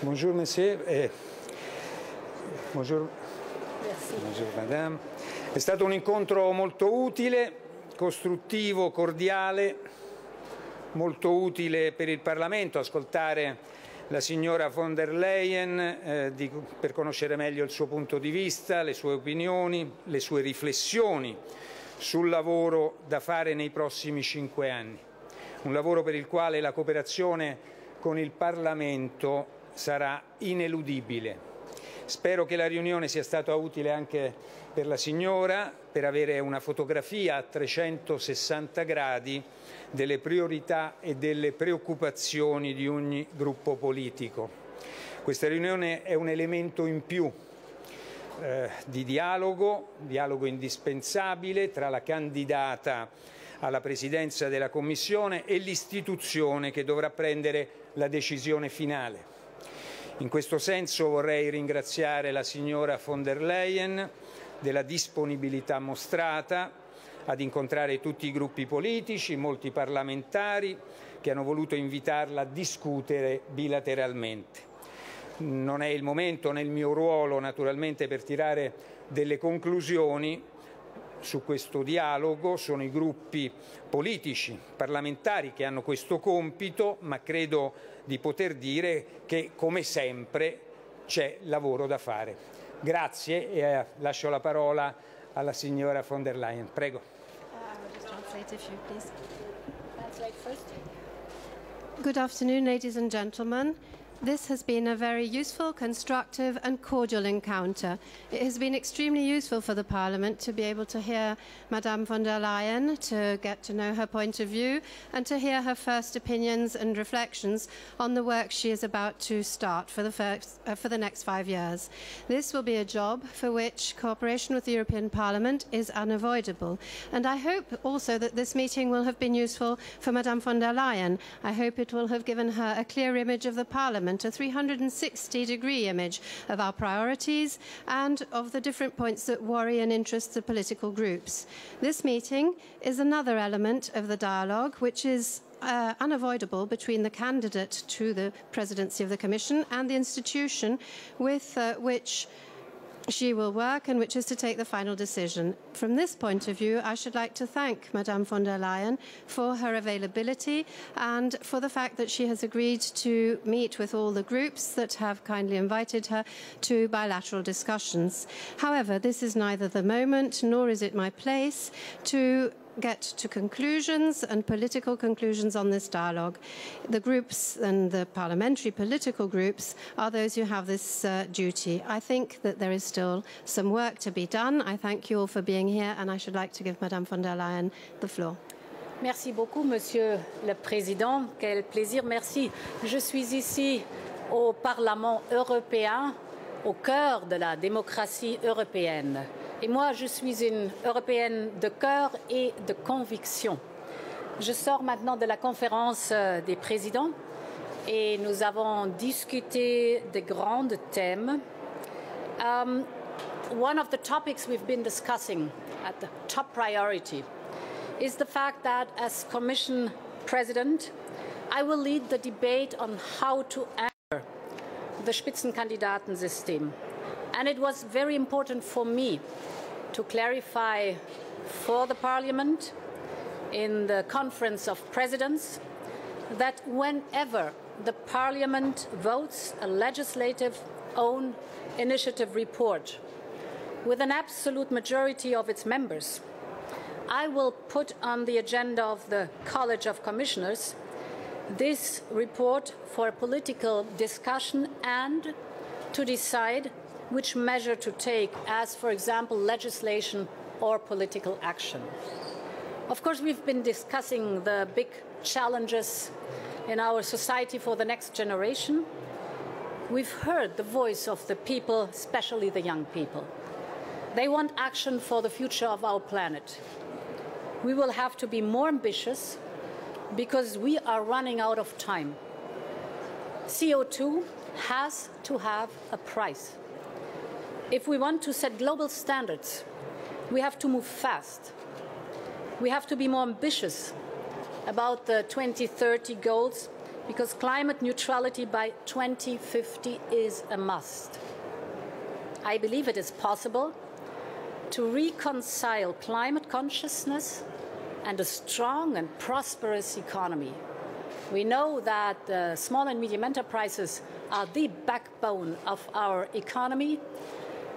Bonjour monsieur, bonjour madame. È stato un incontro molto utile, costruttivo, cordiale, molto utile per il Parlamento ascoltare la signora von der Leyen per conoscere meglio il suo punto di vista, le sue opinioni, le sue riflessioni sul lavoro da fare nei prossimi 5 anni. Un lavoro per il quale la cooperazione con il Parlamento sarà ineludibile. Spero che la riunione sia stata utile anche per la signora, per avere una fotografia a 360 gradi delle priorità e delle preoccupazioni di ogni gruppo politico. Questa riunione è un elemento in più di dialogo indispensabile tra la candidata alla Presidenza della Commissione e l'istituzione che dovrà prendere la decisione finale. In questo senso vorrei ringraziare la signora von der Leyen della disponibilità mostrata ad incontrare tutti i gruppi politici, molti parlamentari che hanno voluto invitarla a discutere bilateralmente. Non è il momento nel mio ruolo naturalmente per tirare delle conclusioni su questo dialogo, sono i gruppi politici, parlamentari che hanno questo compito, ma credo di poter dire che come sempre c'è lavoro da fare. Grazie e lascio la parola alla signora von der Leyen. Prego. Good afternoon, ladies and gentlemen. This has been a very useful, constructive and cordial encounter. It has been extremely useful for the Parliament to be able to hear Madame von der Leyen, to get to know her point of view and to hear her first opinions and reflections on the work she is about to start for the next 5 years. This will be a job for which cooperation with the European Parliament is unavoidable. And I hope also that this meeting will have been useful for Madame von der Leyen. I hope it will have given her a clear image of the Parliament, a 360-degree image of our priorities and of the different points that worry and interest the political groups. This meeting is another element of the dialogue which is unavoidable between the candidate to the presidency of the Commission and the institution with which she will work and which is to take the final decision. From this point of view, I should like to thank Madame von der Leyen for her availability and for the fact that she has agreed to meet with all the groups that have kindly invited her to bilateral discussions. However, this is neither the moment nor is it my place to get to conclusions and political conclusions on this dialogue. The groups and the parliamentary political groups are those who have this duty. I think that there is still some work to be done. I thank you all for being here and I should like to give Madame von der Leyen the floor. Merci beaucoup, Monsieur le Président. Quel plaisir, merci. Je suis ici au Parlement européen, au cœur de la démocratie européenne. Et moi, je suis une Européenne de cœur et de conviction. Je sors maintenant de la conférence des présidents et nous avons discuté de grands thèmes. One of the topics we've been discussing at the top priority is the fact that as Commission President, I will lead the debate on how to enter the Spitzenkandidatensystem. And it was very important for me to clarify for the Parliament in the Conference of Presidents that whenever the Parliament votes a legislative own initiative report with an absolute majority of its members, I will put on the agenda of the College of Commissioners this report for a political discussion and to decide which measure to take as, for example, legislation or political action. Of course, we've been discussing the big challenges in our society for the next generation. We've heard the voice of the people, especially the young people. They want action for the future of our planet. We will have to be more ambitious because we are running out of time. CO2 has to have a price. If we want to set global standards, we have to move fast. We have to be more ambitious about the 2030 goals because climate neutrality by 2050 is a must. I believe it is possible to reconcile climate consciousness and a strong and prosperous economy. We know that small and medium enterprises are the backbone of our economy,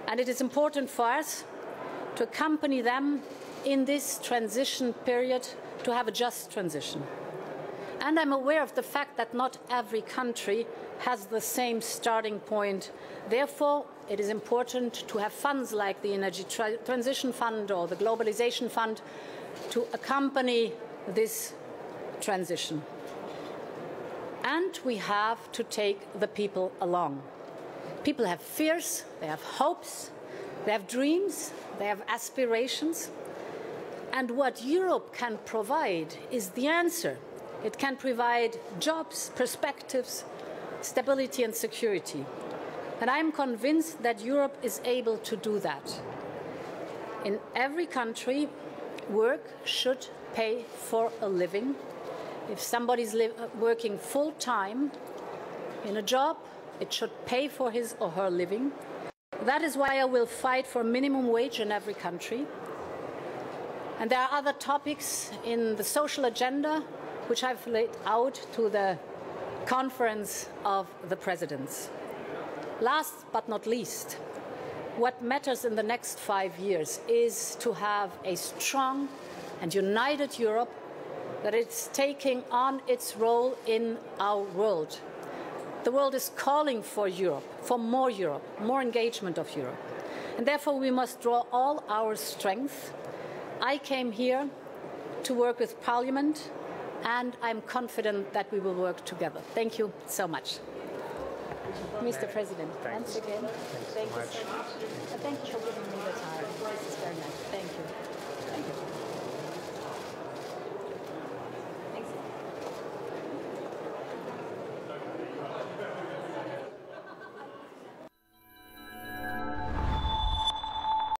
and it is important for us to accompany them in this transition period to have a just transition. And I'm aware of the fact that not every country has the same starting point. Therefore, it is important to have funds like the Energy Transition Fund or the Globalization Fund to accompany this transition. And we have to take the people along. People have fears, they have hopes, they have dreams, they have aspirations. And what Europe can provide is the answer. It can provide jobs, perspectives, stability and security. And I'm convinced that Europe is able to do that. In every country, work should pay for a living. If somebody's working full-time in a job, it should pay for his or her living. That is why I will fight for minimum wage in every country. And there are other topics in the social agenda which I've laid out to the Conference of the Presidents. Last but not least, what matters in the next 5 years is to have a strong and united Europe that is taking on its role in our world. The world is calling for Europe, more engagement of Europe. And therefore we must draw all our strength. I came here to work with Parliament, and I'm confident that we will work together. Thank you so much. Mr. President, once again, thank you so much. Thank you.